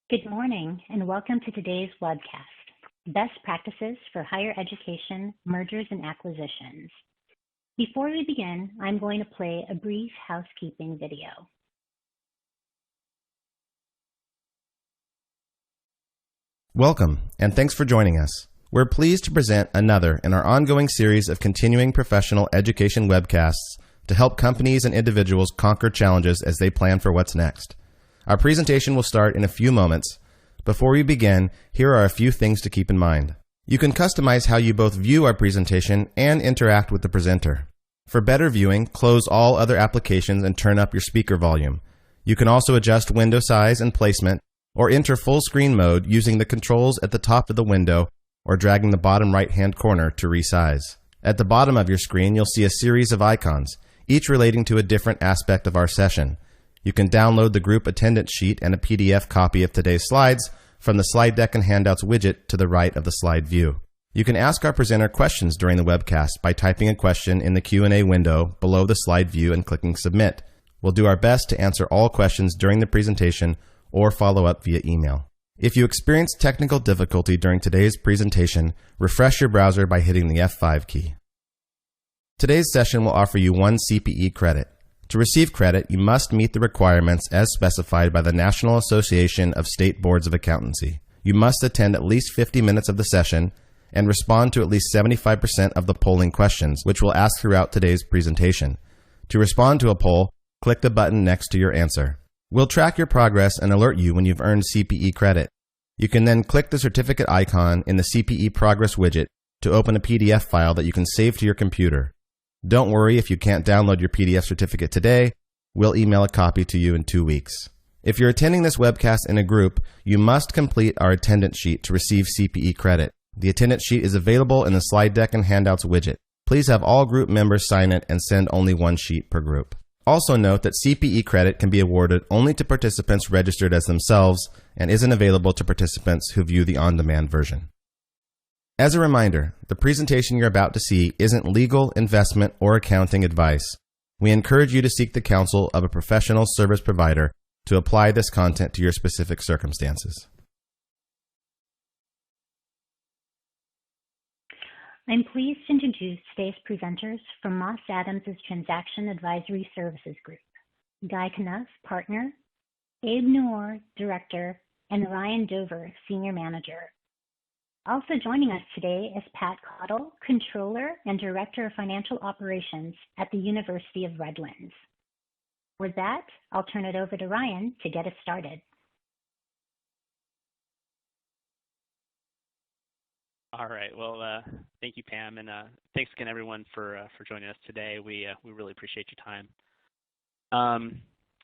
Good morning and welcome to today's webcast, Best Practices for Higher Education Mergers and Acquisitions. Before we begin, I'm going to play a brief housekeeping video. Welcome, and thanks for joining us. We're pleased to present another in our ongoing series of continuing professional education webcasts to help companies and individuals conquer challenges as they plan for what's next. Our presentation will start in a few moments. Before we begin, here are a few things to keep in mind. You can customize how you both view our presentation and interact with the presenter. For better viewing, close all other applications and turn up your speaker volume. You can also adjust window size and placement or enter full screen mode using the controls at the top of the window or dragging the bottom right-hand corner to resize. At the bottom of your screen, you'll see a series of icons, each relating to a different aspect of our session. You can download the group attendance sheet and a PDF copy of today's slides from the slide deck and handouts widget to the right of the slide view. You can ask our presenter questions during the webcast by typing a question in the Q&A window below the slide view and clicking submit. We'll do our best to answer all questions during the presentation or follow up via email. If you experience technical difficulty during today's presentation, refresh your browser by hitting the F5 key. Today's session will offer you 1 CPE credit. To receive credit, you must meet the requirements as specified by the National Association of State Boards of Accountancy. You must attend at least 50 minutes of the session and respond to at least 75% of the polling questions, which we'll ask throughout today's presentation. To respond to a poll, click the button next to your answer. We'll track your progress and alert you when you've earned CPE credit. You can then click the certificate icon in the CPE Progress widget to open a PDF file that you can save to your computer. Don't worry if you can't download your PDF certificate today. We'll email a copy to you in 2 weeks. If you're attending this webcast in a group, you must complete our attendance sheet to receive CPE credit. The attendance sheet is available in the slide deck and handouts widget. Please have all group members sign it and send only 1 sheet per group. Also note that CPE credit can be awarded only to participants registered as themselves and isn't available to participants who view the on-demand version. As a reminder, the presentation you're about to see isn't legal, investment, or accounting advice. We encourage you to seek the counsel of a professional service provider to apply this content to your specific circumstances. I'm pleased to introduce today's presenters from Moss Adams' Transaction Advisory Services Group, Guy Knuf, Partner, Abe Nour, Director, and Ryan Dover, Senior Manager. Also joining us today is Pat Caudle, Controller and Director of Financial Operations at the University of Redlands. With that, I'll turn it over to Ryan to get us started. All right. Well, thank you, Pam, and thanks again, everyone, for joining us today. We really appreciate your time.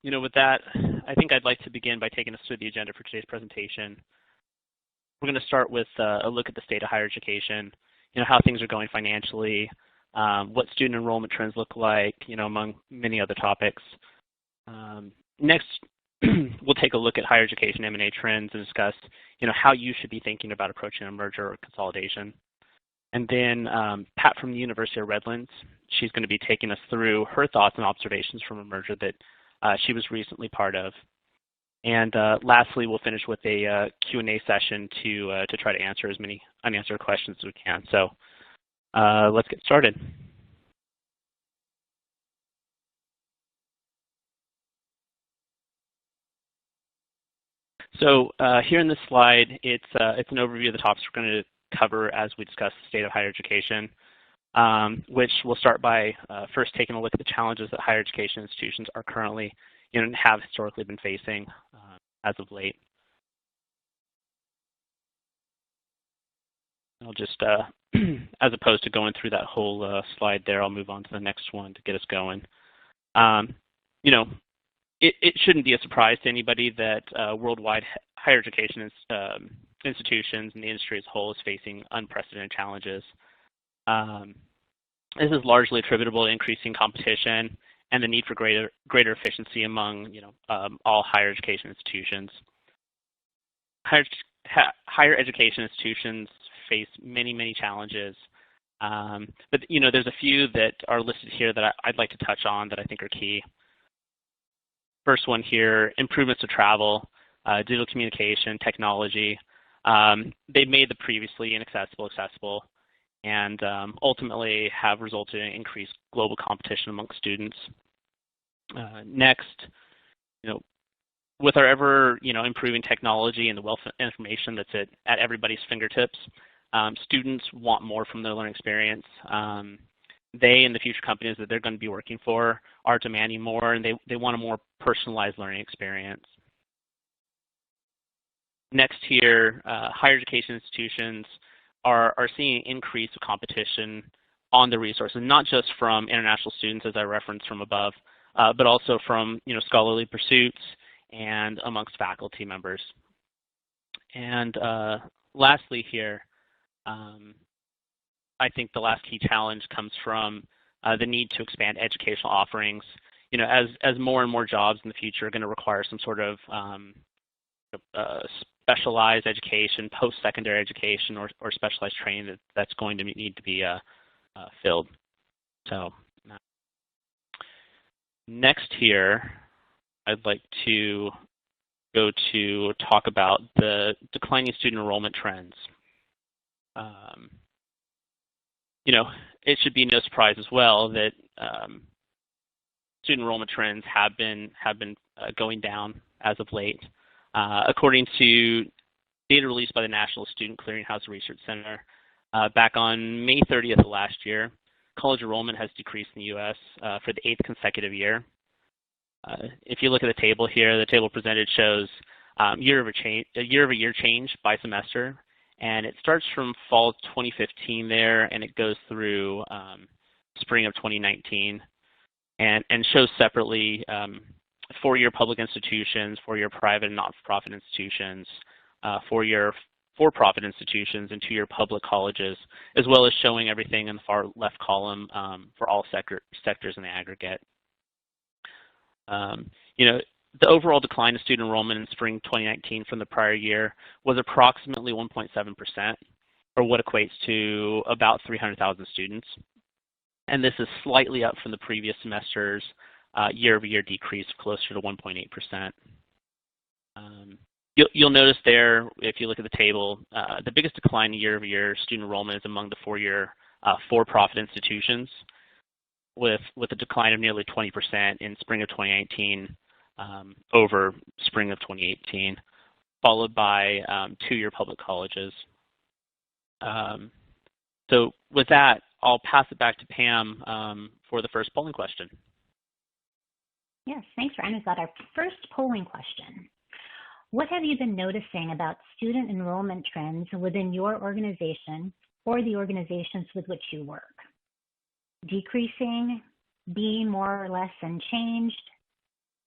With that, I think I'd like to begin by taking us through the agenda for today's presentation. We're going to start with a look at the state of higher education, how things are going financially, what student enrollment trends look like, among many other topics. Next, we'll take a look at higher education M&A trends and discuss, how you should be thinking about approaching a merger or consolidation. And then Pat from the University of Redlands, she's going to be taking us through her thoughts and observations from a merger that she was recently part of. And lastly, we'll finish with a Q&A session to try to answer as many unanswered questions as we can. So let's get started. So here in this slide, it's an overview of the topics we're going to cover as we discuss the state of higher education, which we'll start by first taking a look at the challenges that higher education institutions are currently and have historically been facing as of late. I'll just, as opposed to going through that whole slide there, I'll move on to the next one to get us going. It shouldn't be a surprise to anybody that worldwide higher education institutions and the industry as a whole is facing unprecedented challenges. This is largely attributable to increasing competition and the need for greater efficiency among all higher education institutions. Higher education institutions face many challenges, but there's a few that are listed here that I'd like to touch on that I think are key. First one here, improvements to travel. digital communication, technology. They've made the previously inaccessible accessible, and ultimately have resulted in increased global competition amongst students. Next, with our ever improving technology and the wealth of information that's at everybody's fingertips, students want more from their learning experience. They and the future companies that they're going to be working for are demanding more, and they want a more personalized learning experience. Next here, higher education institutions are seeing an increase of competition on the resources, not just from international students, as I referenced from above, but also from scholarly pursuits and amongst faculty members. And lastly here, I think the last key challenge comes from the need to expand educational offerings. As more and more jobs in the future are going to require some sort of specialized education, post-secondary education, or specialized training that's going to need to be filled. So next here, I'd like to go to talk about the declining student enrollment trends. It should be no surprise as well that student enrollment trends have been going down as of late. According to data released by the National Student Clearinghouse Research Center, back on May 30th of last year, college enrollment has decreased in the U.S. For the 8th consecutive year. If you look at the table here, the table presented shows year-over-year change by semester, and it starts from fall 2015 there, and it goes through spring of 2019, and shows separately four-year public institutions, four-year private and not-for-profit institutions, four-year for-profit institutions, and two-year public colleges, as well as showing everything in the far left column for all sectors in the aggregate. The overall decline of student enrollment in spring 2019 from the prior year was approximately 1.7%, or what equates to about 300,000 students. And this is slightly up from the previous semester's year-over-year decrease, closer to 1.8%. You'll notice there, if you look at the table, the biggest decline in year-over-year student enrollment is among the four-year for-profit institutions, with a decline of nearly 20% in spring of 2019 over spring of 2018, followed by two-year public colleges. So with that, I'll pass it back to Pam for the first polling question. Yes, thanks, Ryan. We've got our first polling question. What have you been noticing about student enrollment trends within your organization or the organizations with which you work? Decreasing, B, more or less unchanged,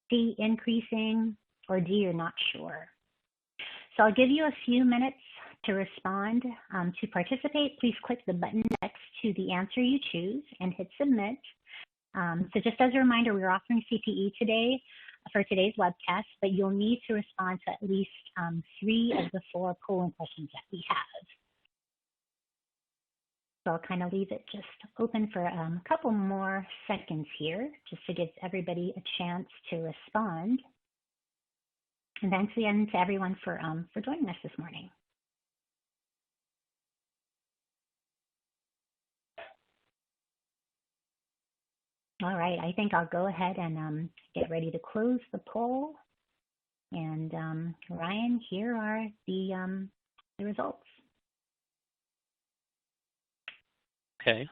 C, increasing, or D, you're not sure. So I'll give you a few minutes to respond. To participate, please click the button next to the answer you choose and hit submit. So just as a reminder, we're offering CPE today for today's webcast, but you'll need to respond to at least 3 of the 4 polling questions that we have. So I'll kind of leave it just open for a couple more seconds here, just to give everybody a chance to respond. And thanks again to everyone for joining us this morning. All right, I think I'll go ahead and get ready to close the poll. And Ryan, here are the results. Okay.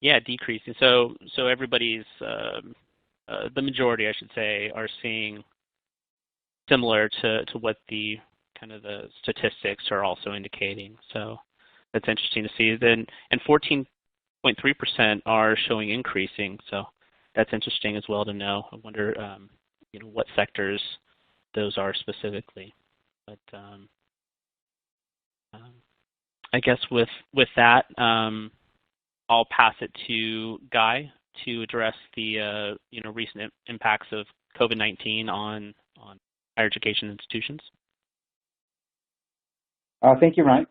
Yeah, decreasing. So everybody's, the majority, I should say, are seeing similar to what the kind of the statistics are also indicating. So that's interesting to see. Then, and 14.3% are showing increasing. So that's interesting as well to know. I wonder, what sectors those are specifically. But I guess with that, I'll pass it to Guy to address the recent impacts of COVID-19 on higher education institutions. Thank you, Ryan.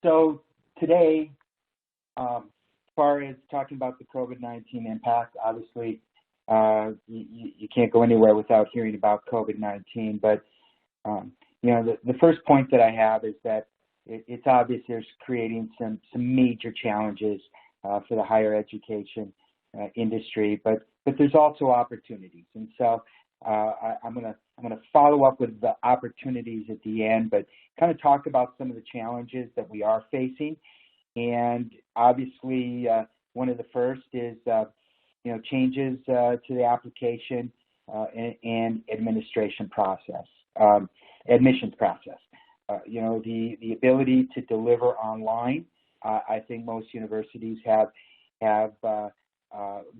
So today, as far as talking about the COVID-19 impact, obviously You can't go anywhere without hearing about COVID-19. But the first point that I have is that it's obvious there's creating some major challenges for the higher education industry, but there's also opportunities. And so I'm gonna follow up with the opportunities at the end, but kind of talk about some of the challenges that we are facing. And obviously, one of the first is changes to the application and administration process, admissions process. The ability to deliver online. I think most universities have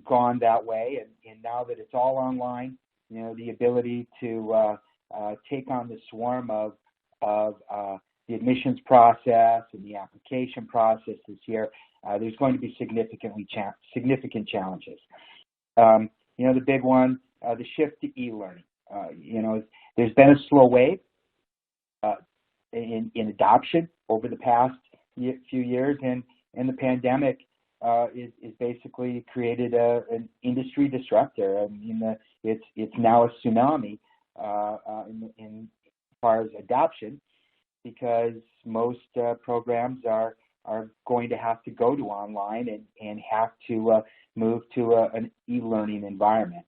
gone that way, and now that it's all online, the ability to take on the swarm of the admissions process and the application process this year, there's going to be significant challenges. The big one, the shift to e-learning. There's been a slow wave in adoption over the past few years, and the pandemic is basically created an industry disruptor. I mean, it's now a tsunami in as far as adoption, because most programs are going to have to go to online and have to move to an e-learning environment.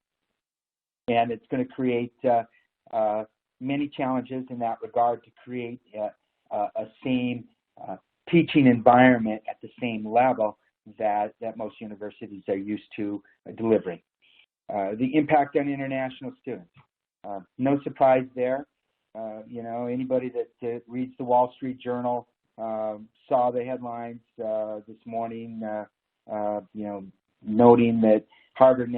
And it's going to create many challenges in that regard to create a same teaching environment at the same level that most universities are used to delivering. The impact on international students. No surprise there. Anybody that reads the Wall Street Journal saw the headlines this morning, noting that Harvard and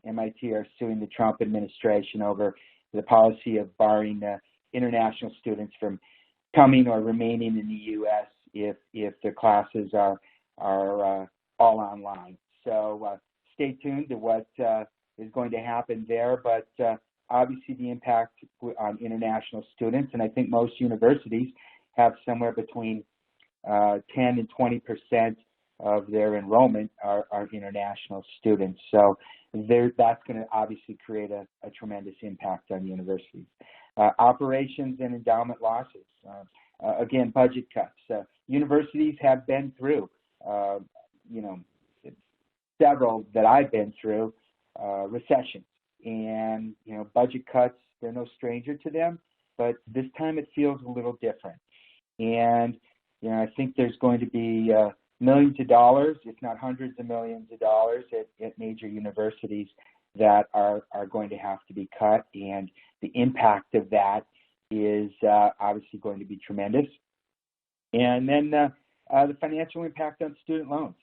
MIT are suing the Trump administration over the policy of barring international students from coming or remaining in the U.S. if their classes are all online. So stay tuned to what is going to happen there, but obviously the impact on international students, and I think most universities have somewhere between 10 and 20% of their enrollment are international students. So that's going to obviously create a tremendous impact on universities. Operations and endowment losses. Again, budget cuts. Universities have been through, several that I've been through, recessions. And, budget cuts, they're no stranger to them, but this time it feels a little different. And, I think there's going to be millions of dollars, if not hundreds of millions of dollars at major universities that are going to have to be cut. And the impact of that is obviously going to be tremendous. And then the financial impact on student loans.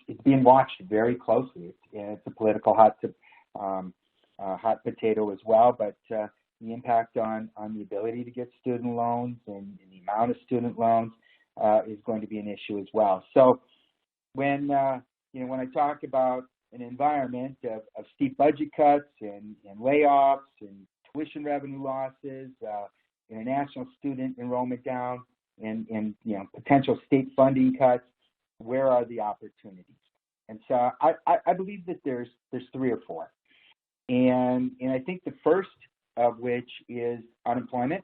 It's being watched very closely. It's a political hot potato as well, but the impact on the ability to get student loans and the amount of student loans is going to be an issue as well. So when I talk about an environment of steep budget cuts and layoffs and tuition revenue losses, international student enrollment down, and potential state funding cuts, where are the opportunities? And so I believe that there's three or four. And I think the first of which is unemployment.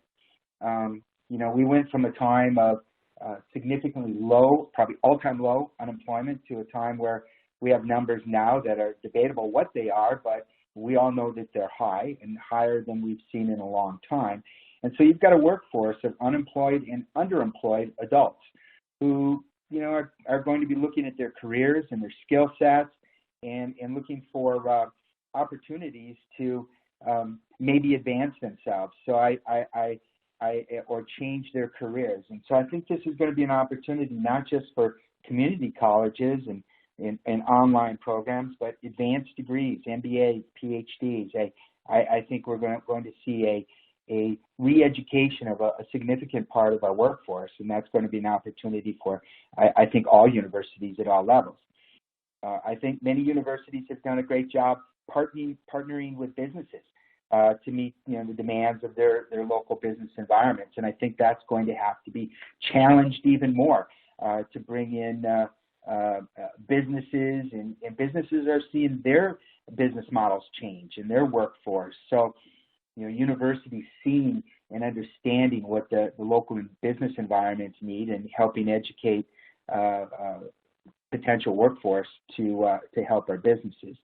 We went from a time of significantly low, probably all-time low unemployment, to a time where we have numbers now that are debatable what they are, but we all know that they're high and higher than we've seen in a long time. And so you've got a workforce of unemployed and underemployed adults who, are going to be looking at their careers and their skill sets and looking for opportunities to maybe advance themselves. So or change their careers. And so I think this is going to be an opportunity not just for community colleges and online programs, but advanced degrees, MBAs, PhDs. I think we're going to see a re-education of a significant part of our workforce, and that's going to be an opportunity for, I think, all universities at all levels. I think many universities have done a great job partnering with businesses to meet the demands of their local business environments, and I think that's going to have to be challenged even more to bring in businesses, and businesses are seeing their business models change in their workforce. So, universities seeing and understanding what the local business environments need and helping educate potential workforce to help our businesses.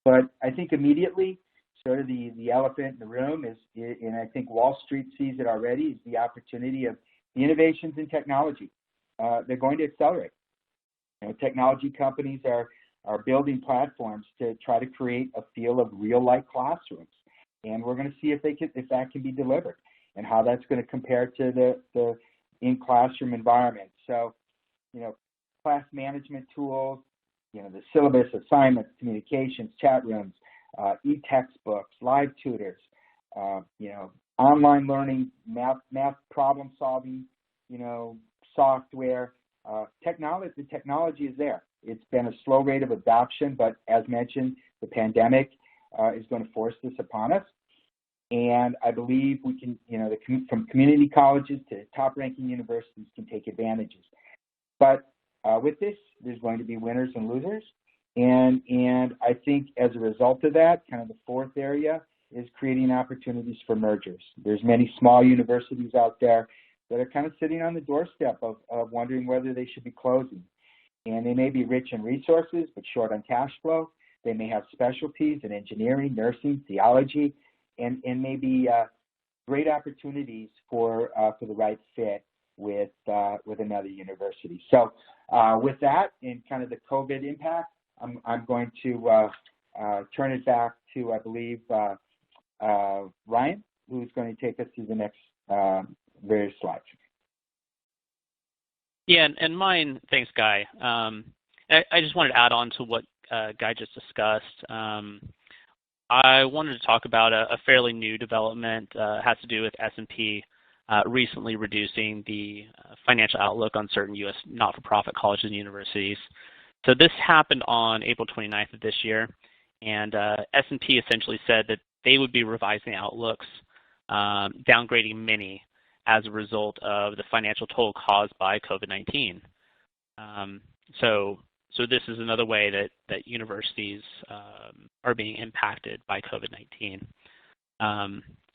But I think immediately, sort of the elephant in the room is, and I think Wall Street sees it already, is the opportunity of the innovations in technology. They're going to accelerate. Technology companies are building platforms to try to create a feel of real-life classrooms, and we're going to see if that can be delivered and how that's going to compare to the in-classroom environment. So, class management tools, the syllabus, assignments, communications, chat rooms, e-textbooks, live tutors, online learning, math problem solving, software. The technology is there. It's been a slow rate of adoption, but as mentioned, the pandemic is going to force this upon us. And I believe we can, from community colleges to top-ranking universities can take advantages. But with this, there's going to be winners and losers. And I think as a result of that, kind of the fourth area is creating opportunities for mergers. There's many small universities out there that are kind of sitting on the doorstep of wondering whether they should be closing. And they may be rich in resources, but short on cash flow. They may have specialties in engineering, nursing, theology, and maybe great opportunities for the right fit with another university. So with that and kind of the COVID impact, I'm going to turn it back to, I believe, Ryan, who's going to take us through the next various slides. Yeah, and mine, thanks, Guy. I just wanted to add on to what Guy just discussed. I wanted to talk about a fairly new development. Has to do with S&P recently reducing the financial outlook on certain U.S. not-for-profit colleges and universities. So this happened on April 29th of this year, and S&P essentially said that they would be revising the outlooks, downgrading many as a result of the financial toll caused by COVID-19. So this is another way that universities are being impacted by COVID-19.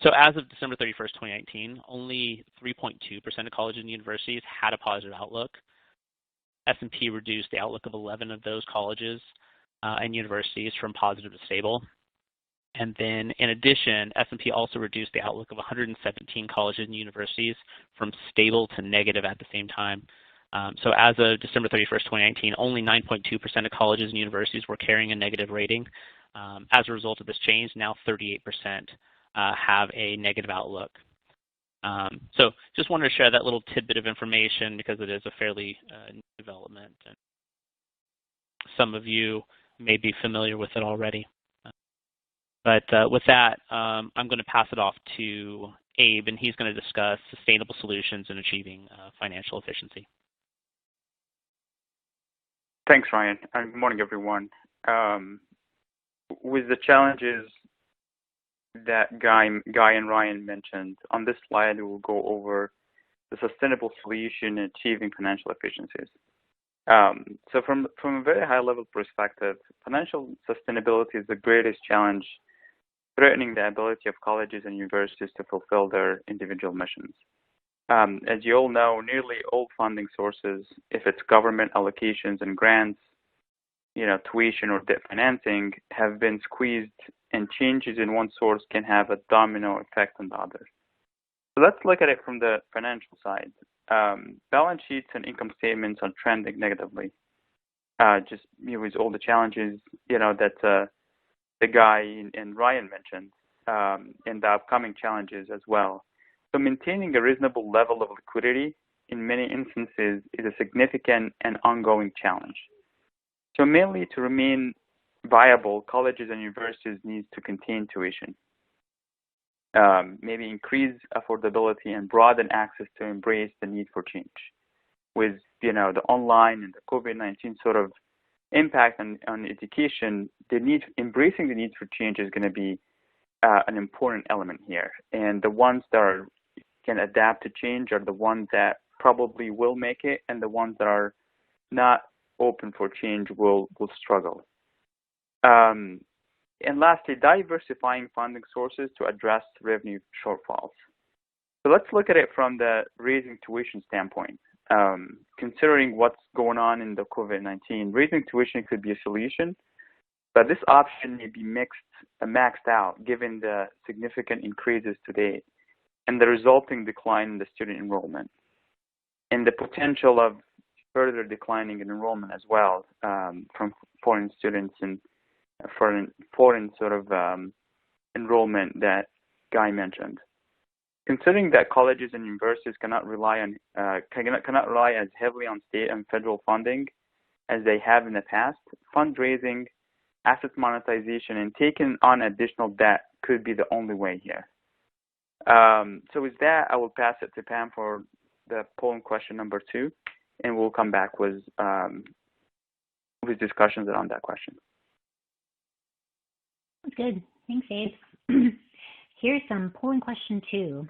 So as of December 31st, 2019, only 3.2% of colleges and universities had a positive outlook. S&P reduced the outlook of 11 of those colleges and universities from positive to stable. And then in addition, S&P also reduced the outlook of 117 colleges and universities from stable to negative at the same time. So as of December 31st, 2019, only 9.2% of colleges and universities were carrying a negative rating. As a result of this change, now 38% have a negative outlook. So just wanted to share that little tidbit of information because it is a fairly new development. And some of you may be familiar with it already. But with that, I'm going to pass it off to Abe, and he's going to discuss sustainable solutions in achieving financial efficiency. Thanks, Ryan. Good morning, everyone. With the challenges that Guy and Ryan mentioned, on this slide we will go over the sustainable solution in achieving financial efficiencies. So from a very high-level perspective, financial sustainability is the greatest challenge threatening the ability of colleges and universities to fulfill their individual missions. As you all know, nearly all funding sources, if it's government allocations and grants, tuition or debt financing, have been squeezed, and changes in one source can have a domino effect on the other. So let's look at it from the financial side. Balance sheets and income statements are trending negatively. With all the challenges, that the Guy and Ryan mentioned, and the upcoming challenges as well. So maintaining a reasonable level of liquidity in many instances is a significant and ongoing challenge. So mainly to remain viable, colleges and universities need to contain tuition, maybe increase affordability and broaden access to embrace the need for change. With the online and the COVID-19 sort of impact on education, embracing the need for change is going to be an important element here. And the ones that can adapt to change are the ones that probably will make it, and the ones that are not open for change will struggle. And lastly, diversifying funding sources to address revenue shortfalls. So let's look at it from the raising tuition standpoint. Considering what's going on in the COVID-19, raising tuition could be a solution, but this option may be maxed out given the significant increases to date and the resulting decline in the student enrollment and the potential of further declining in enrollment as well from foreign students and foreign sort of enrollment that Guy mentioned. Considering that colleges and universities cannot rely as heavily on state and federal funding as they have in the past, fundraising, asset monetization, and taking on additional debt could be the only way here. So with that, I will pass it to Pam for the polling question number 2, and we'll come back with discussions around that question. That's good. Thanks, Abe. Here's polling question 2.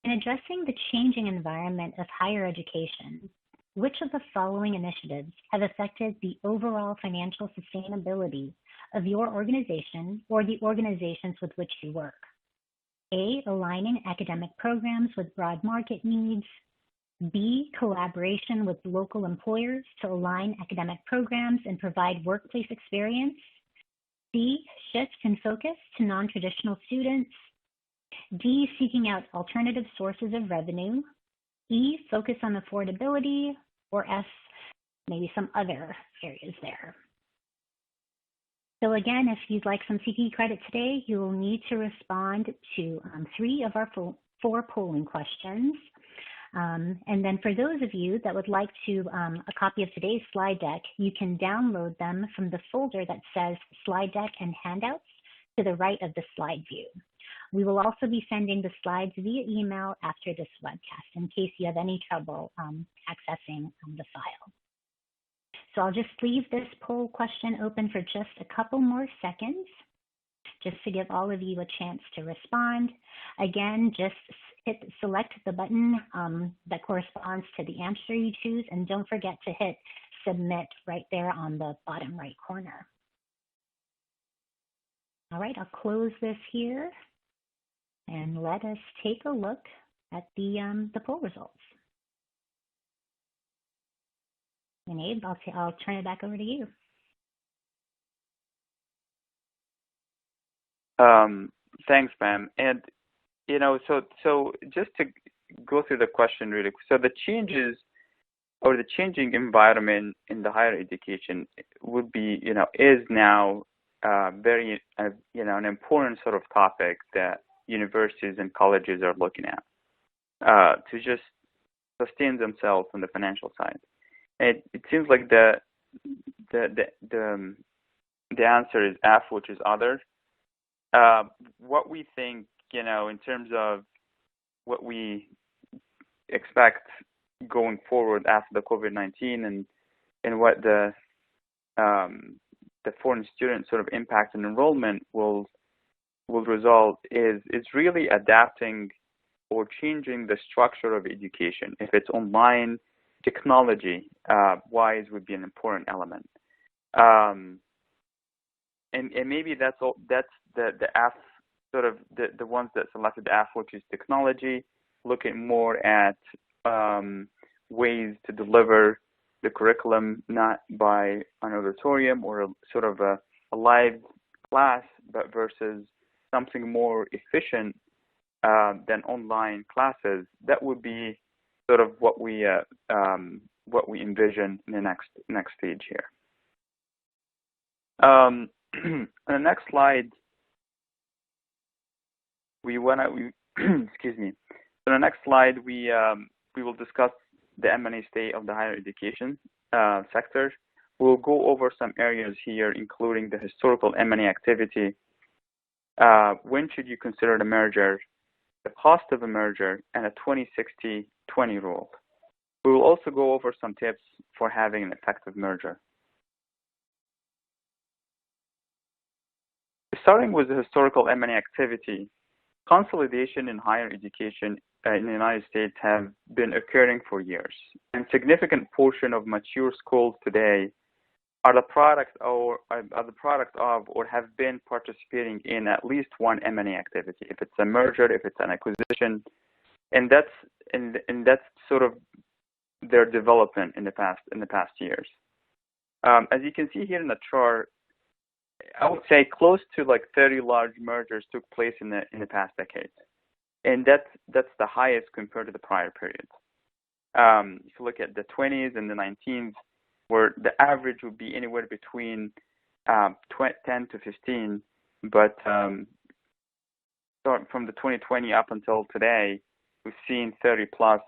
In addressing the changing environment of higher education, which of the following initiatives have affected the overall financial sustainability of your organization or the organizations with which you work? A, aligning academic programs with broad market needs. B, collaboration with local employers to align academic programs and provide workplace experience. C, shift in focus to non-traditional students. D, seeking out alternative sources of revenue. E, focus on affordability. Or F, maybe some other areas there. So again, if you'd like some CPE credit today, you will need to respond to 3 of our 4 polling questions. And then for those of you that would like to a copy of today's slide deck, you can download them from the folder that says Slide Deck and Handouts to the right of the slide view. We will also be sending the slides via email after this webcast in case you have any trouble accessing the file. So I'll just leave this poll question open for just a couple more seconds, just to give all of you a chance to respond. Again, just select the button that corresponds to the answer you choose, and don't forget to hit submit right there on the bottom right corner. All right, I'll close this here and let us take a look at the poll results. And Abe, I'll turn it back over to you. Thanks, Pam. And so just to go through the question really. So the changes or the changing environment in the higher education would be, is now very, an important sort of topic that universities and colleges are looking at to just sustain themselves on the financial side. And it seems like the answer is F, which is other. What we think, in terms of what we expect going forward after the COVID-19 and what the foreign student sort of impact on enrollment will result is really adapting or changing the structure of education. If it's online, technology wise would be an important element. And maybe that's the F, sort of the ones that selected F, which is technology, looking more at ways to deliver the curriculum not by an auditorium or sort of a live class, but versus something more efficient than online classes. That would be sort of what we envision in the next stage here. On the next slide, excuse me. On the next slide, we will discuss the M&A state of the higher education sector. We'll go over some areas here, including the historical M&A activity. When should you consider a merger, the cost of a merger, and a 20-60-20 rule. We will also go over some tips for having an effective merger. Starting with the historical M&A activity, consolidation in higher education in the United States have been occurring for years, and significant portion of mature schools today are the products or have been participating in at least one M&A activity. If it's a merger, if it's an acquisition, and that's sort of their development in the past years. As you can see here in the chart, I would say close to like 30 large mergers took place in the past decade, and that's the highest compared to the prior periods. If you look at the 20s and the 19s, where the average would be anywhere between 10 to 15, but starting from the 2020 up until today, we've seen 30 plus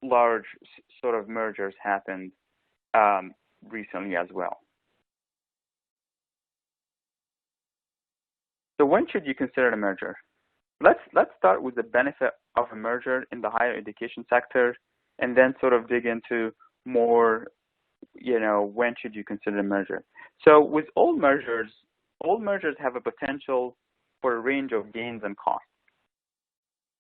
large sort of mergers happen recently as well. So when should you consider a merger? Let's start with the benefit of a merger in the higher education sector, and then sort of dig into more, when should you consider a merger? So with all mergers have a potential for a range of gains and costs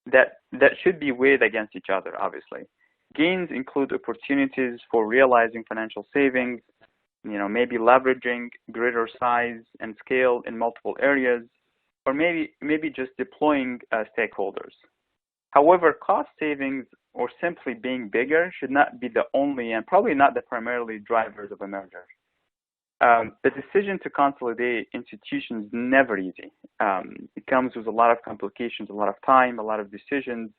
that should be weighed against each other, obviously. Gains include opportunities for realizing financial savings, maybe leveraging greater size and scale in multiple areas, or maybe just deploying stakeholders. However, cost savings or simply being bigger should not be the only and probably not the primarily drivers of a merger. The decision to consolidate institutions is never easy. It comes with a lot of complications, a lot of time, a lot of decisions,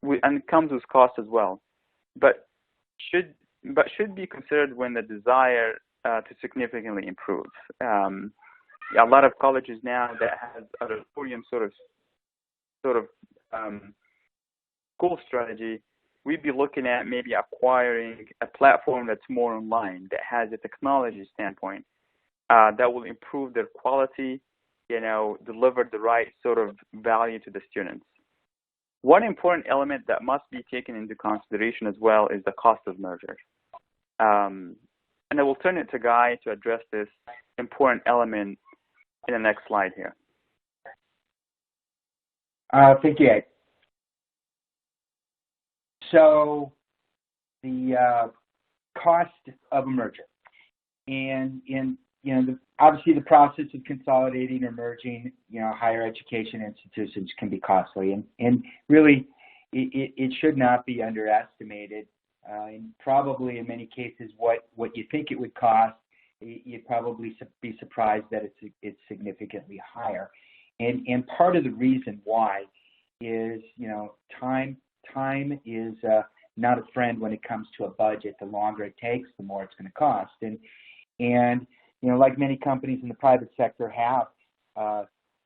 and it comes with cost as well. But should be considered when the desire to significantly improve. A lot of colleges now that has auditorium sort of school strategy, we'd be looking at maybe acquiring a platform that's more online, that has a technology standpoint, that will improve their quality, deliver the right sort of value to the students. One important element that must be taken into consideration as well is the cost of mergers. And I will turn it to Guy to address this important element in the next slide here. Thank you, Ed. So the cost of a merger, and obviously the process of consolidating or merging, higher education institutions can be costly, and really it should not be underestimated. And probably in many cases, what you think it would cost, you'd probably be surprised that it's significantly higher. And part of the reason why is, time is not a friend when it comes to a budget. The longer it takes, the more it's going to cost. And like many companies in the private sector have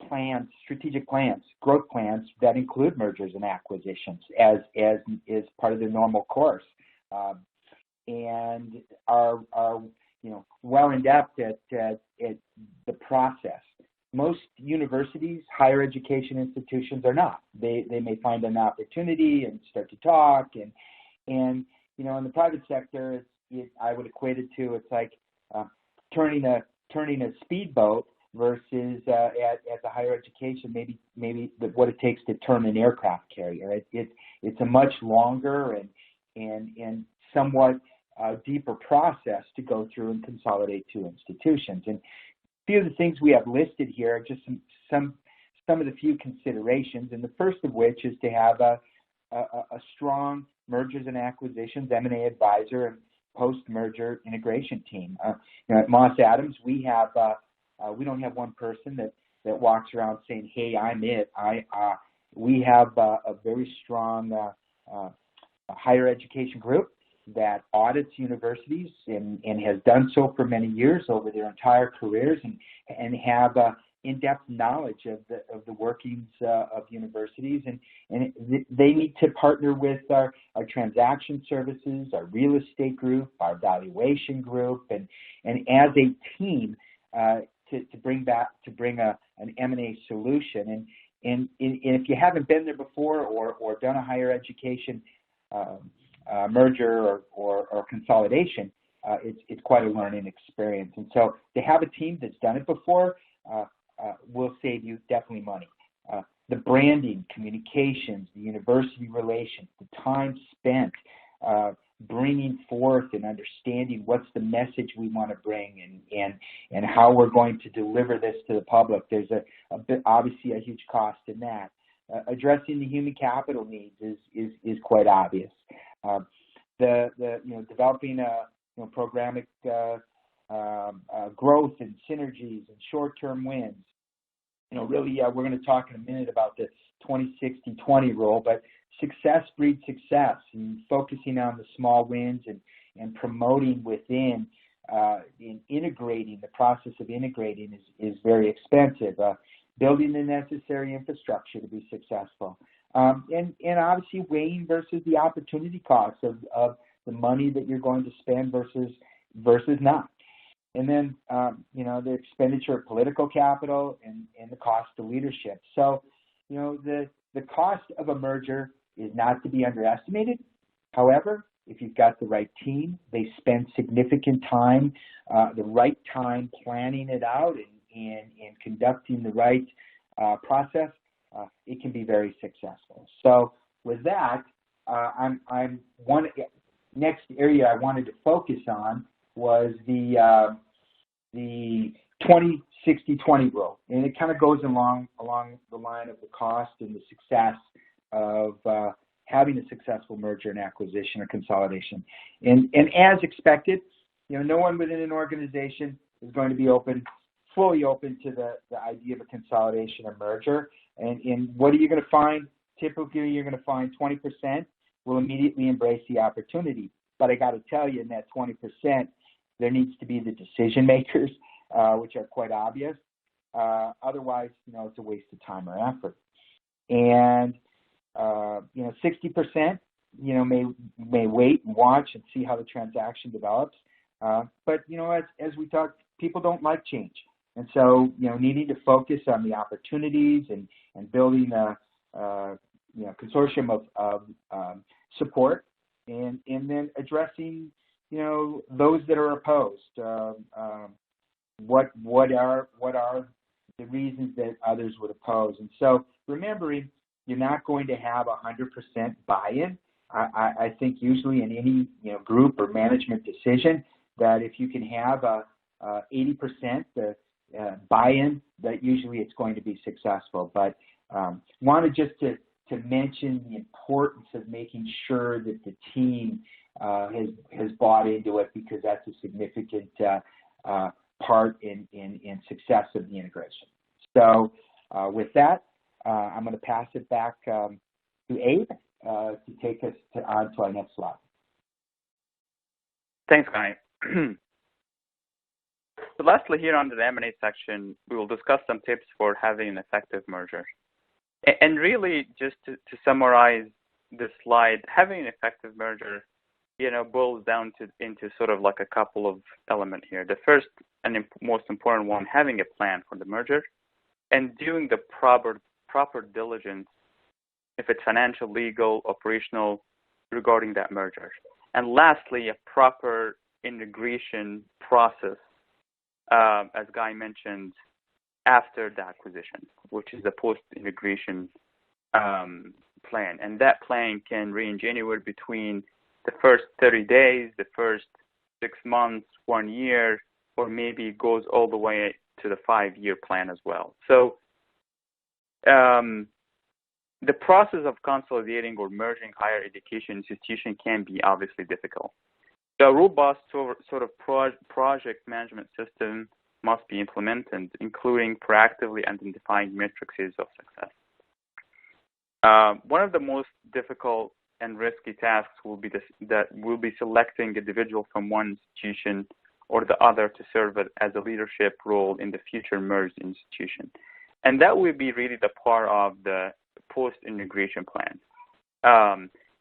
plans, strategic plans, growth plans that include mergers and acquisitions as is part of their normal course, and are well in depth at the process. Most universities, higher education institutions are not. They may find an opportunity and start to talk, and in the private sector, I would equate it to, it's like turning a speedboat versus at the higher education, maybe what it takes to turn an aircraft carrier. It's a much longer and somewhat deeper process to go through and consolidate two institutions. And a few of the things we have listed here are just some of the few considerations, and the first of which is to have a strong mergers and acquisitions M&A advisor and post-merger integration team. At Moss Adams, we don't have one person that walks around saying, "Hey, I'm it." We have a very strong higher education group that audits universities and has done so for many years over their entire careers, and have in-depth knowledge of the workings of universities, and they need to partner with our transaction services, our real estate group, our valuation group, and as a team to bring an M&A solution. And if you haven't been there before or done a higher education merger or consolidation, it's quite a learning experience. And so to have a team that's done it before will save you definitely money. The branding, communications, the university relations, the time spent, bringing forth and understanding what's the message we want to bring and how we're going to deliver this to the public. There's obviously a huge cost in that. Addressing the human capital needs is quite obvious. Developing programmatic growth and synergies and short-term wins. Really, we're going to talk in a minute about the 20-60-20 rule, but success breeds success, and focusing on the small wins and promoting within in integrating. The process of integrating is very expensive. Building the necessary infrastructure to be successful, and obviously weighing versus the opportunity costs of the money that you're going to spend versus not. And then, the expenditure of political capital and the cost of leadership. So, the cost of a merger is not to be underestimated. However, if you've got the right team, they spend significant time, the right time planning it out and conducting the right process, it can be very successful. So with that, next area I wanted to focus on was the 20-60-20 rule, and it kind of goes along the line of the cost and the success of having a successful merger and acquisition or consolidation. And as expected, no one within an organization is going to be fully open to the idea of a consolidation or merger. And what are you going to find? Typically, you're going to find 20% will immediately embrace the opportunity. But I got to tell you, in that 20%, there needs to be the decision makers, which are quite obvious. Otherwise, it's a waste of time or effort. And 60%, may wait and watch and see how the transaction develops. But as we talked, people don't like change, and so needing to focus on the opportunities and building a consortium of support, and then addressing those that are opposed. What are the reasons that others would oppose? And so remembering, you're not going to have 100% buy-in. I think usually in any group or management decision, that if you can have 80% buy-in, that usually it's going to be successful. But wanted just to mention the importance of making sure that the team has bought into it, because that's a significant part in success of the integration. So with that, I'm going to pass it back to Abe to take us on to our next slide. Thanks, Guy. So lastly, here under the M&A section, we will discuss some tips for having an effective merger. And really, just to summarize this slide, having an effective merger, boils down into sort of like a couple of elements here. The first and most important one, having a plan for the merger and doing the proper diligence, if it's financial, legal, operational, regarding that merger. And lastly, a proper integration process, as Guy mentioned, after the acquisition, which is the post-integration plan. And that plan can range anywhere between the first 30 days, the first 6 months, 1 year, or maybe it goes all the way to the 5-year plan as well. So the process of consolidating or merging higher education institutions can be obviously difficult. So a robust sort of project management system must be implemented, including proactively identifying metrics of success. One of the most difficult and risky tasks will be selecting individual from one institution or the other to serve as a leadership role in the future merged institution. And that will be really the part of the post-integration plan.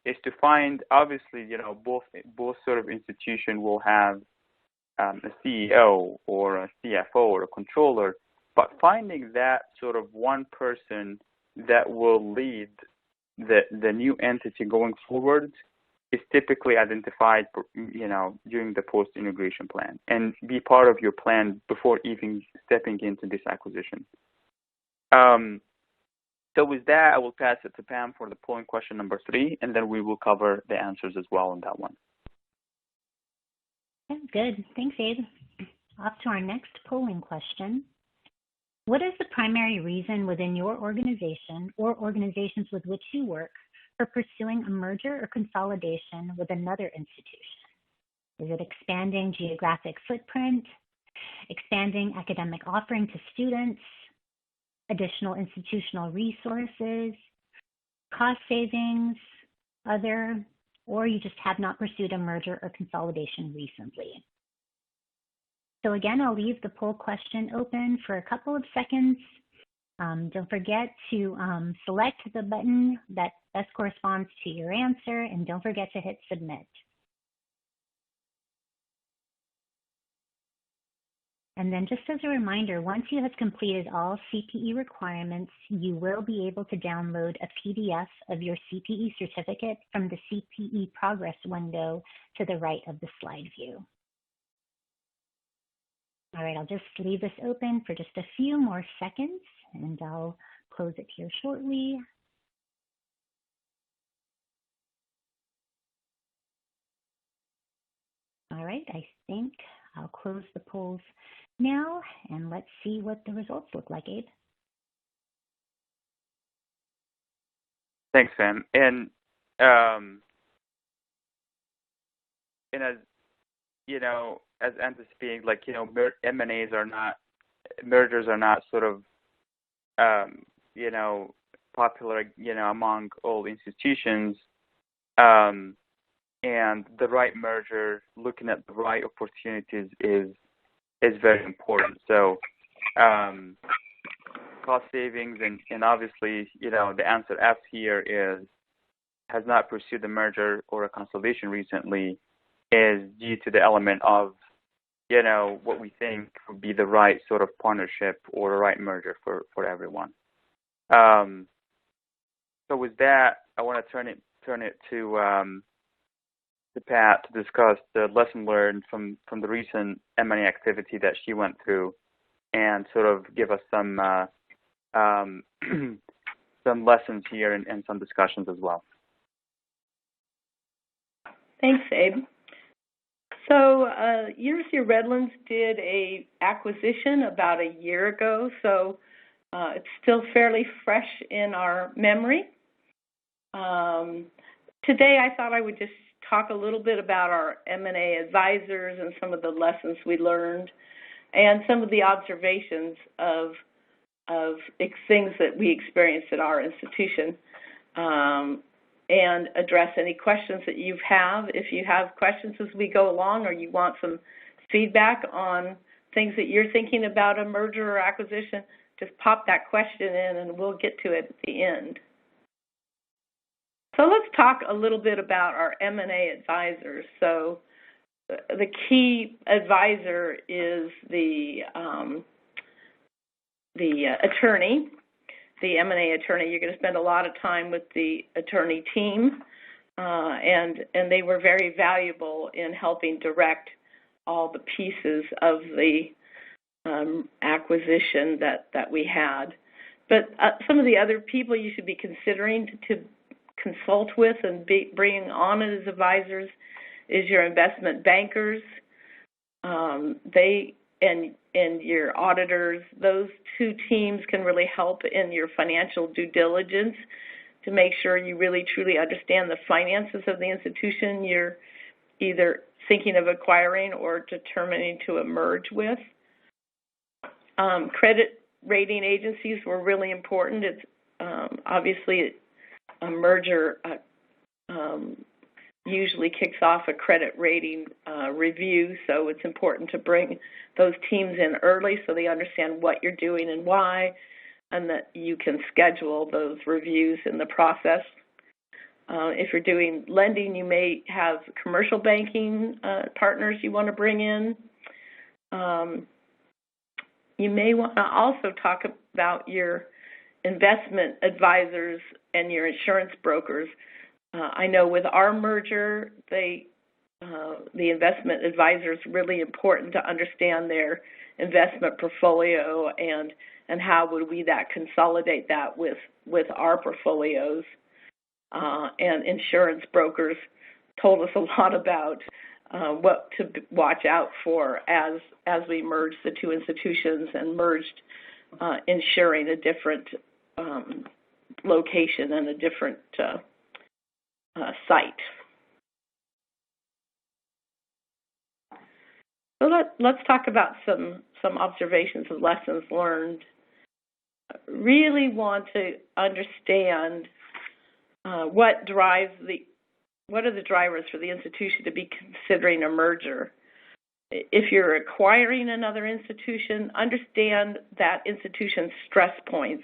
Is to find, obviously, both sort of institution will have a CEO or a CFO or a controller, but finding that sort of one person that will lead the new entity going forward is typically identified, during the post-integration plan and be part of your plan before even stepping into this acquisition. So with that, I will pass it to Pam for the polling question number 3, and then we will cover the answers as well on that one. Yeah, good. Thanks, Abe. Off to our next polling question. What is the primary reason within your organization or organizations with which you work for pursuing a merger or consolidation with another institution? Is it expanding geographic footprint, expanding academic offering to students, additional institutional resources, cost savings, other, or you just have not pursued a merger or consolidation recently? So again, I'll leave the poll question open for a couple of seconds. Don't forget to select the button that best corresponds to your answer, and don't forget to hit submit. And then just as a reminder, once you have completed all CPE requirements, you will be able to download a PDF of your CPE certificate from the CPE progress window to the right of the slide view. All right, I'll just leave this open for just a few more seconds, and I'll close it here shortly. All right, I think I'll close the polls now, and let's see what the results look like, Abe. Thanks, Pam. And as you know, as anticipating, like, you know, M&As are not, mergers are not sort of, you know, popular, you know, among all institutions. And the right merger, looking at the right opportunities is very important. So cost savings and obviously, you know, the answer F here is has not pursued a merger or a consolidation recently is due to the element of, you know, what we think would be the right sort of partnership or the right merger for everyone. So with that, I want to turn it to Pat to discuss the lesson learned from the recent M&A activity that she went through, and sort of give us some some lessons here and some discussions as well. Thanks, Abe. So University of Redlands did a acquisition about a year ago, so it's still fairly fresh in our memory. Today I thought I would just talk a little bit about our M&A advisors and some of the lessons we learned and some of the observations of things that we experienced at our institution, and address any questions that you have. If you have questions as we go along, or you want some feedback on things that you're thinking about a merger or acquisition, just pop that question in and we'll get to it at the end. So let's talk a little bit about our M&A advisors. So the key advisor is the attorney, the M&A attorney. You're going to spend a lot of time with the attorney team, and they were very valuable in helping direct all the pieces of the acquisition that we had. But some of the other people you should be considering to consult with and bringing on as advisors is your investment bankers, they and your auditors. Those two teams can really help in your financial due diligence to make sure you really truly understand the finances of the institution you're either thinking of acquiring or determining to merge with. Credit rating agencies were really important. It's obviously a merger usually kicks off a credit rating review, so it's important to bring those teams in early so they understand what you're doing and why, and that you can schedule those reviews in the process. If you're doing lending, you may have commercial banking partners you want to bring in. You may want to also talk about your investment advisors and your insurance brokers. I know with our merger, the investment advisor is really important to understand their investment portfolio and how would we consolidate that with our portfolios. And insurance brokers told us a lot about what to watch out for as we merged the two institutions and merged ensuring a different location and a different site. So let's talk about some observations and lessons learned. Really want to understand what are the drivers for the institution to be considering a merger. If you're acquiring another institution, understand that institution's stress points,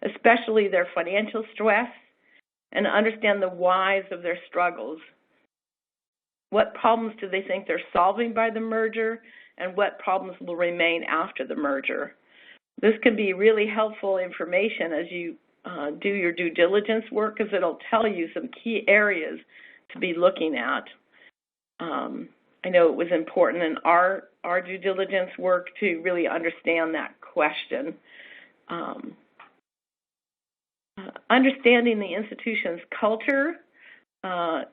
especially their financial stress, and understand the whys of their struggles. What problems do they think they're solving by the merger, and what problems will remain after the merger? This can be really helpful information as you do your due diligence work, because it'll tell you some key areas to be looking at. I know it was important in our due diligence work to really understand that question. Understanding the institution's culture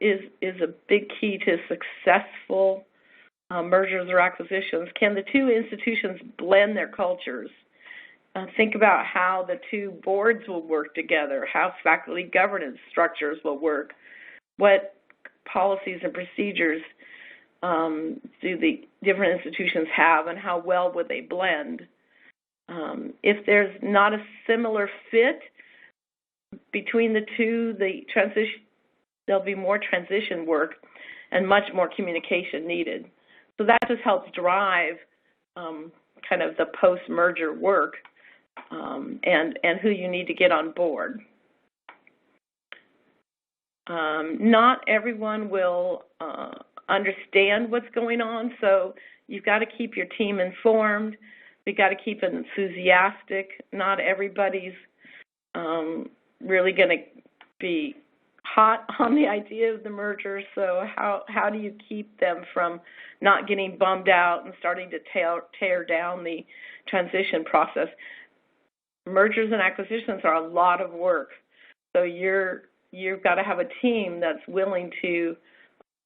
is a big key to successful mergers or acquisitions. Can the two institutions blend their cultures? Think about how the two boards will work together, how faculty governance structures will work, what policies and procedures do the different institutions have, and how well would they blend. If there's not a similar fit between the two, there'll be more transition work and much more communication needed. So that just helps drive kind of the post-merger work and who you need to get on board. Not everyone will understand what's going on, so you've got to keep your team informed. You've got to keep it enthusiastic. Not everybody's really going to be hot on the idea of the merger, so how do you keep them from not getting bummed out and starting to tear down the transition process? Mergers and acquisitions are a lot of work, so you've got to have a team that's willing to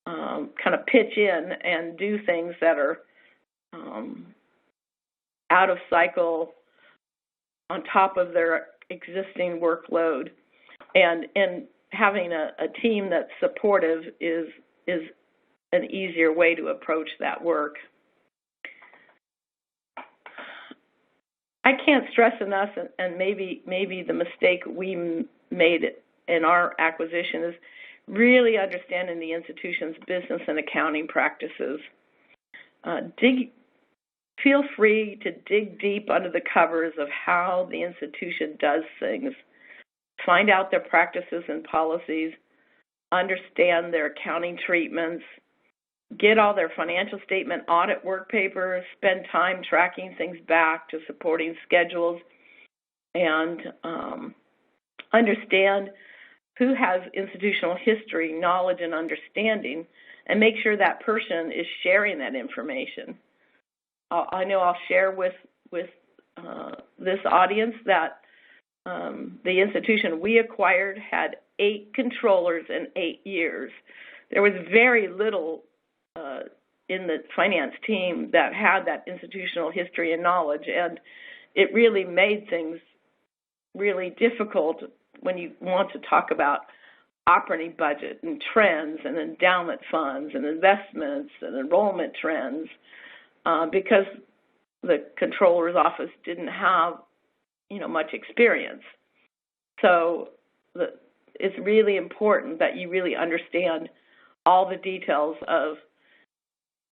kind of pitch in and do things that are out of cycle on top of their existing workload. And having a team that's supportive is an easier way to approach that work. I can't stress enough, and maybe the mistake we made in our acquisition is really understanding the institution's business and accounting practices. Feel free to dig deep under the covers of how the institution does things. Find out their practices and policies, understand their accounting treatments, get all their financial statement audit work papers, spend time tracking things back to supporting schedules, and understand who has institutional history, knowledge, and understanding, and make sure that person is sharing that information. I know I'll share with this audience that the institution we acquired had 8 controllers in 8 years. There was very little in the finance team that had that institutional history and knowledge, and it really made things really difficult when you want to talk about operating budget and trends and endowment funds and investments and enrollment trends because the controller's office didn't have much experience. So it's really important that you really understand all the details of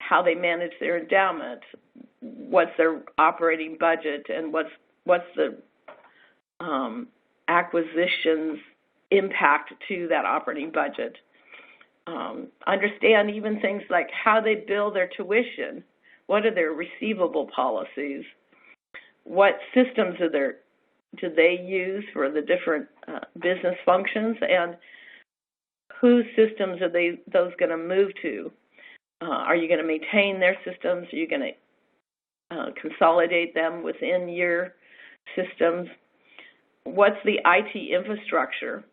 how they manage their endowment, what's their operating budget, and what's the acquisitions impact to that operating budget. Understand even things like how they bill their tuition, what are their receivable policies, what systems do they use for the different business functions, and whose systems are those going to move to? Are you going to maintain their systems? Are you going to consolidate them within your systems? What's the IT infrastructure?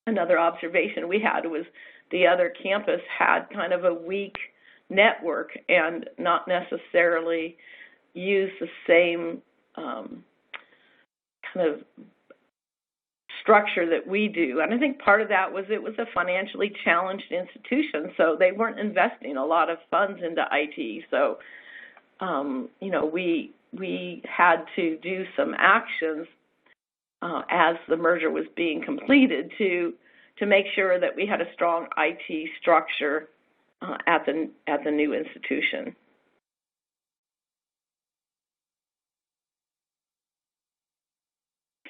Another observation we had was the other campus had kind of a weak network and not necessarily use the same kind of structure that we do. And I think part of that was it was a financially challenged institution, so they weren't investing a lot of funds into IT. So, we had to do some actions as the merger was being completed to make sure that we had a strong IT structure at the new institution.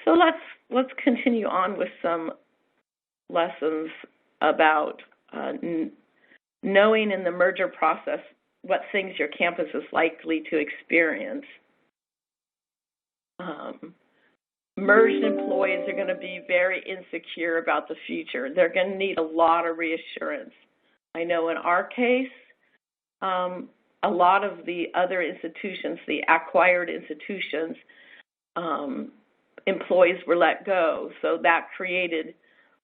So let's continue on with some lessons about knowing in the merger process what things your campus is likely to experience. Merged employees are going to be very insecure about the future. They're going to need a lot of reassurance. I know in our case, a lot of the other institutions, the acquired institutions, employees were let go. So that created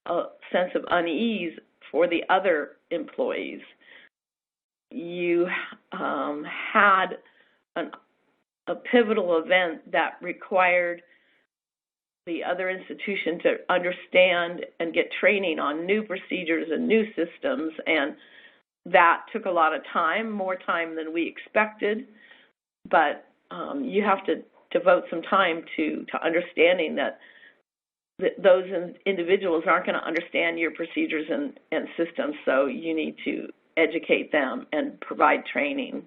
a sense of unease for the other employees. You had a pivotal event that required the other institution to understand and get training on new procedures and new systems, and that took a lot of time, more time than we expected, but you have to devote some time to understanding that those individuals aren't going to understand your procedures and systems, so you need to educate them and provide training.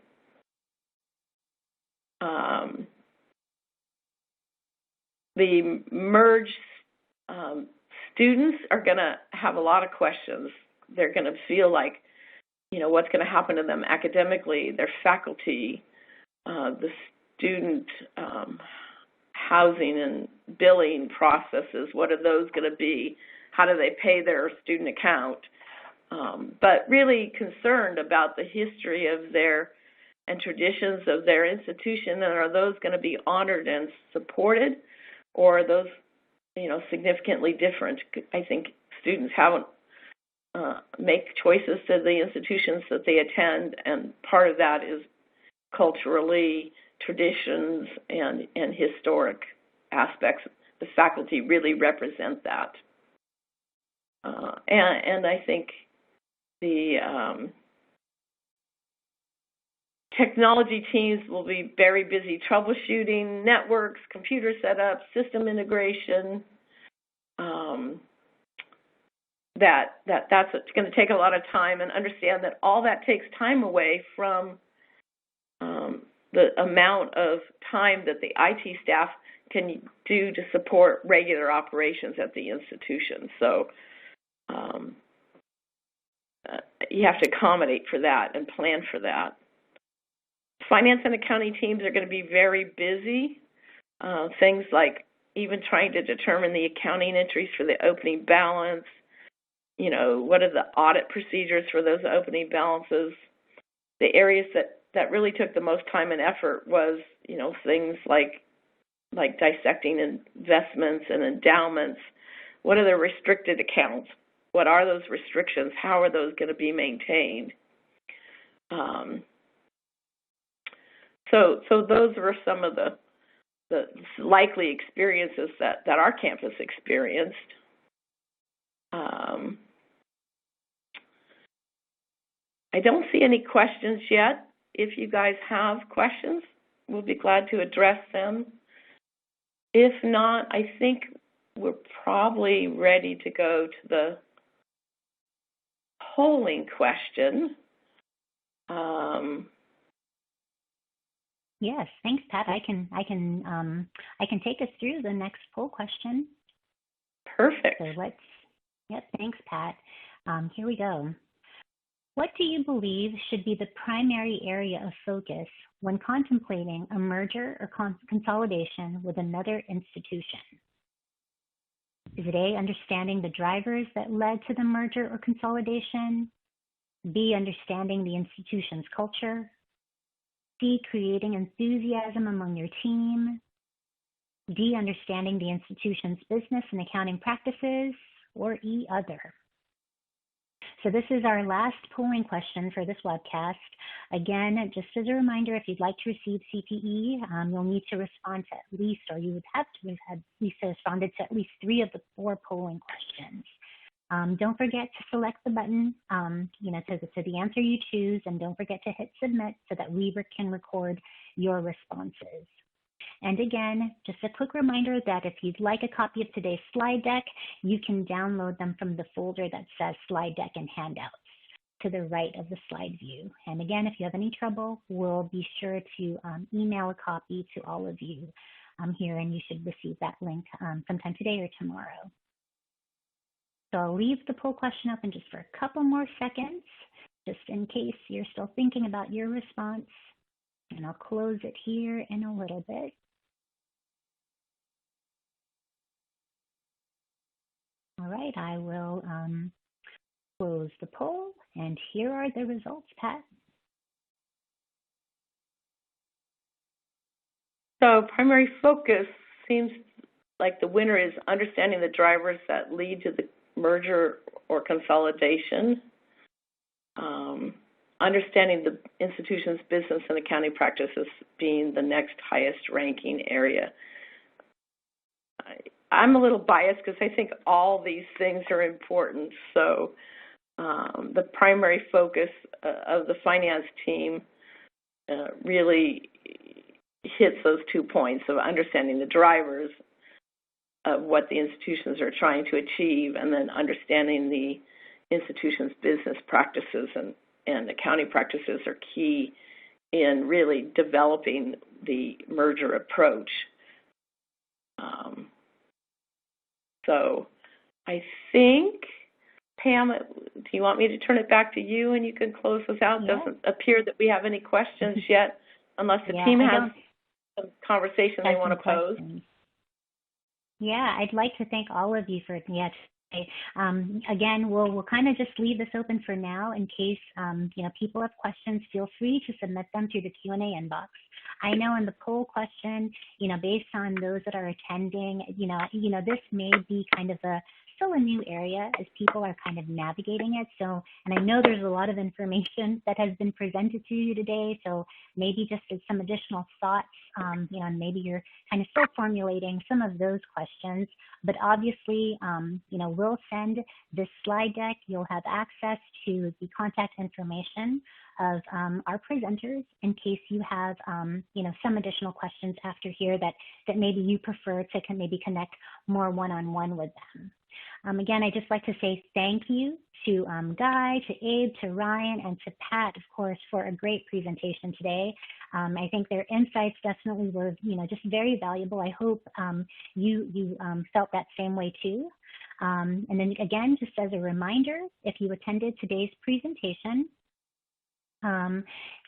The merged students are going to have a lot of questions. They're going to feel like, what's going to happen to them academically, their faculty, the student housing and billing processes, what are those going to be? How do they pay their student account? But really concerned about the history of their and traditions of their institution, and are those going to be honored and supported, or are those, significantly different? I think students haven't make choices to the institutions that they attend, and part of that is culturally, traditions, and historic aspects. The faculty really represent that. And I think the technology teams will be very busy troubleshooting networks, computer setup, system integration. That's going to take a lot of time, and understand that all that takes time away from the amount of time that the IT staff can do to support regular operations at the institution. So you have to accommodate for that and plan for that. Finance and accounting teams are going to be very busy. Things like even trying to determine the accounting entries for the opening balance. What are the audit procedures for those opening balances? The areas that really took the most time and effort was, things like dissecting investments and endowments. What are the restricted accounts? What are those restrictions? How are those going to be maintained? So those were some of the likely experiences that our campus experienced. I don't see any questions yet. If you guys have questions, we'll be glad to address them. If not, I think we're probably ready to go to the polling question. Yes, thanks, Pat. I can take us through the next poll question. Perfect. So thanks, Pat. Here we go. What do you believe should be the primary area of focus when contemplating a merger or consolidation with another institution? Is it A, understanding the drivers that led to the merger or consolidation? B, understanding the institution's culture? C, creating enthusiasm among your team? D, understanding the institution's business and accounting practices? Or E, other? So this is our last polling question for this webcast. Again, just as a reminder, if you'd like to receive CPE, you'll need to respond to at least, or you would have to have at least responded to at least 3 of the 4 polling questions. Don't forget to select the button, to the answer you choose, and don't forget to hit submit so that we can record your responses. And again, just a quick reminder that if you'd like a copy of today's slide deck, you can download them from the folder that says slide deck and handouts to the right of the slide view. And again, if you have any trouble, we'll be sure to email a copy to all of you here, and you should receive that link sometime today or tomorrow. So I'll leave the poll question open just for a couple more seconds, just in case you're still thinking about your response. And I'll close it here in a little bit. All right, I will close the poll, and here are the results, Pat. So primary focus seems like the winner is understanding the drivers that lead to the merger or consolidation, understanding the institution's business and accounting practices being the next highest ranking area. I'm a little biased because I think all these things are important. So the primary focus of the finance team really hits those 2 points of understanding the drivers of what the institutions are trying to achieve, and then understanding the institution's business practices and accounting practices are key in really developing the merger approach. So I think, Pam, do you want me to turn it back to you and you can close us out? Yeah. Doesn't appear that we have any questions yet, unless the team has some conversation they want to pose. Yeah, I'd like to thank all of you for today. Again, we'll kind of just leave this open for now in case people have questions. Feel free to submit them through the Q&A inbox. I know in the poll question, based on those that are attending, this may be kind of still a new area as people are kind of navigating it. So, and I know there's a lot of information that has been presented to you today. So maybe just as some additional thoughts, and maybe you're kind of still formulating some of those questions. But obviously, we'll send this slide deck. You'll have access to the contact information of our presenters in case you have, some additional questions after here that maybe you prefer to maybe connect more one-on-one with them. Again, I'd just like to say thank you to Guy, to Abe, to Ryan, and to Pat, of course, for a great presentation today. I think their insights definitely were, just very valuable. I hope you felt that same way too. And then again, just as a reminder, if you attended today's presentation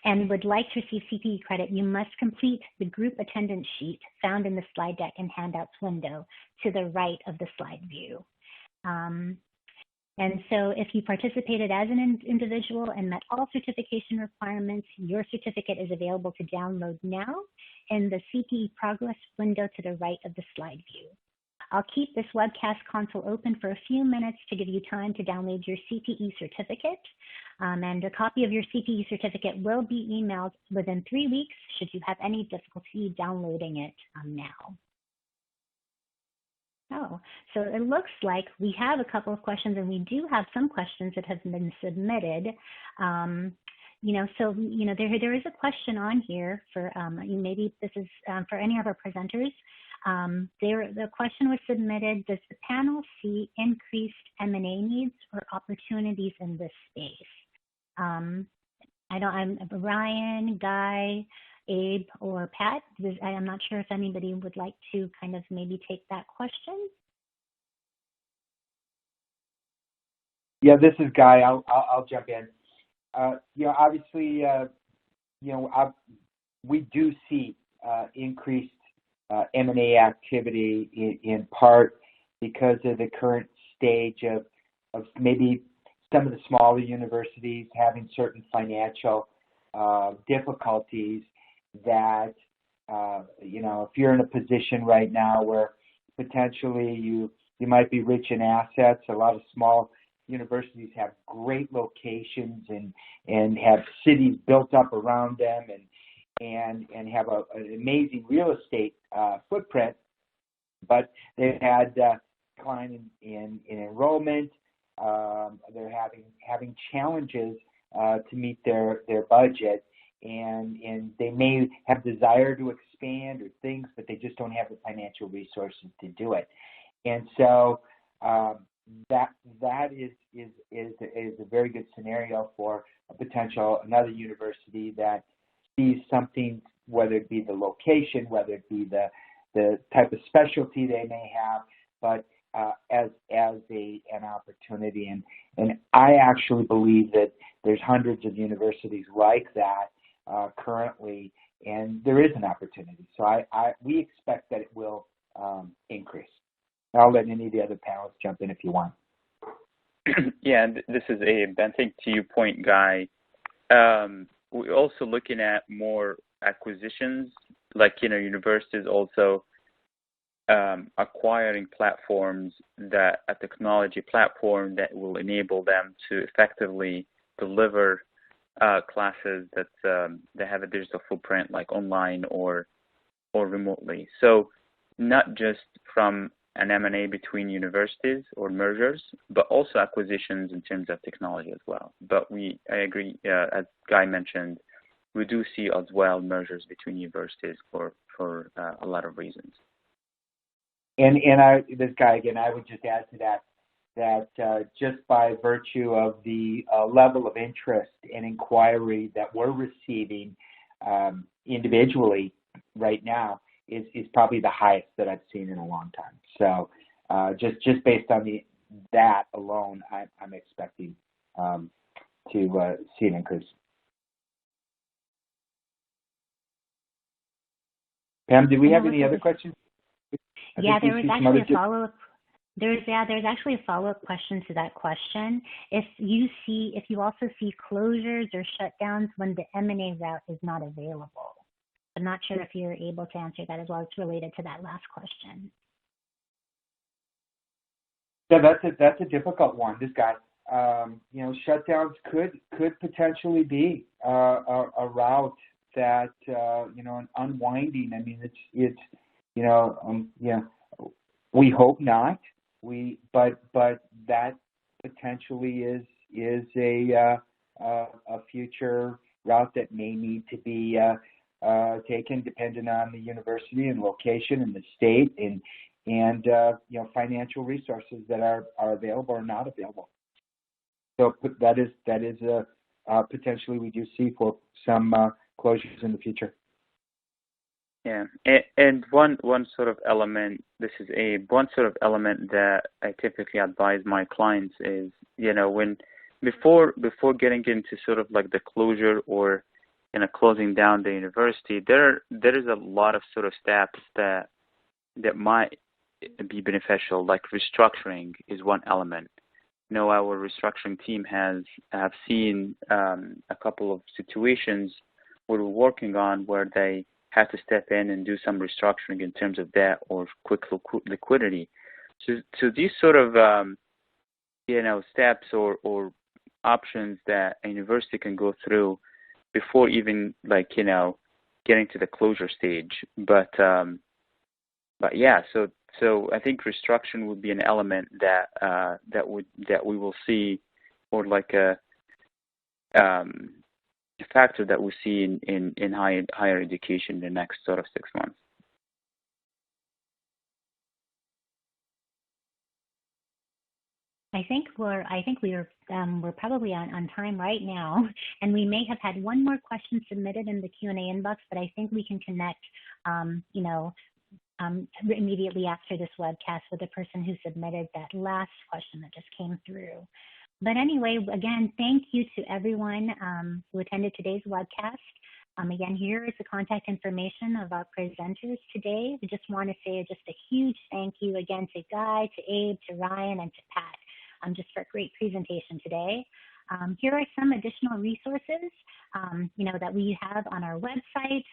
and would like to receive CPE credit, you must complete the group attendance sheet found in the slide deck and handouts window to the right of the slide view. And so if you participated as an individual and met all certification requirements, your certificate is available to download now in the CPE progress window to the right of the slide view. I'll keep this webcast console open for a few minutes to give you time to download your CPE certificate. And a copy of your CPE certificate will be emailed within 3 weeks should you have any difficulty downloading it now. Oh, so it looks like we have a couple of questions, and we do have some questions that have been submitted. There is a question on here for maybe this is for any of our presenters. The question was submitted: does the panel see increased M&A needs or opportunities in this space? I'm Ryan, Guy, Abe, or Pat. I'm not sure if anybody would like to kind of maybe take that question. Yeah, this is Guy. I'll jump in. Obviously, we do see increased M&A activity in part because of the current stage of maybe some of the smaller universities having certain financial difficulties that, if you're in a position right now where potentially you might be rich in assets, a lot of small universities have great locations and have cities built up around them and have an amazing real estate footprint, but they've had decline in enrollment. They're having challenges to meet their budget, and they may have desire to expand or things, but they just don't have the financial resources to do it. And so that is a very good scenario for another university that sees something, whether it be the location, whether it be the type of specialty they may have, but as an opportunity. And I actually believe that there's hundreds of universities like that currently, and there is an opportunity. So we expect that it will increase. I'll let any of the other panelists jump in if you want. Yeah, this is Abe. I think to your point, Guy, we're also looking at more acquisitions, like, universities also acquiring platforms, a technology platform that will enable them to effectively deliver classes that have a digital footprint, like online or remotely. So not just from an M&A between universities or mergers, but also acquisitions in terms of technology as well. But I agree, as Guy mentioned, we do see as well mergers between universities for a lot of reasons. And this Guy again, I would just add to that just by virtue of the level of interest and inquiry that we're receiving individually right now is probably the highest that I've seen in a long time. So just based on that alone, I'm expecting to see an increase. Pam, do we have any other questions? Yeah, there was actually a follow-up. There's actually a follow-up question to that question. If you also see closures or shutdowns when the M&A route is not available. I'm not sure if you're able to answer that as well. It's related to that last question. Yeah, that's a difficult one. This Guy, shutdowns could potentially be a route that an unwinding. I mean, it's we hope not. But that potentially is a future route that may need to be taken, depending on the university and location and the state and financial resources that are available or not available. So that is potentially we do see for some closures in the future. Yeah, and one sort of element, this is Abe, one sort of element that I typically advise my clients is, when before getting into sort of like the closure or closing down the university, there is a lot of sort of steps that might be beneficial, like restructuring is one element. Our restructuring team have seen a couple of situations we're working on where they had to step in and do some restructuring in terms of debt or quick liquidity. So these sort of steps or options that a university can go through before even getting to the closure stage. But yeah, so I think restructuring would be an element that we will see, or like a factor that we see in higher education in the next sort of 6 months. I think we're probably on time right now, and we may have had one more question submitted in the Q&A inbox, but I think we can connect, immediately after this webcast with the person who submitted that last question that just came through. But anyway, again, thank you to everyone who attended today's webcast. Again, here is the contact information of our presenters today. We just want to say just a huge thank you again to Guy, to Abe, to Ryan, and to Pat just for a great presentation today. Here are some additional resources, that we have on our website,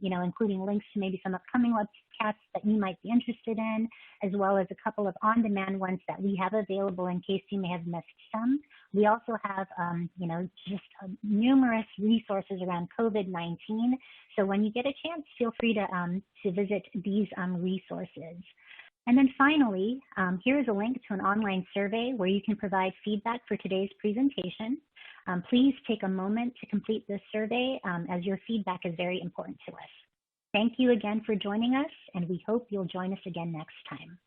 including links to maybe some upcoming webcasts that you might be interested in, as well as a couple of on-demand ones that we have available in case you may have missed some. We also have, numerous resources around COVID-19. So when you get a chance, feel free to visit these resources. And then finally, here is a link to an online survey where you can provide feedback for today's presentation. Please take a moment to complete this survey as your feedback is very important to us. Thank you again for joining us, and we hope you'll join us again next time.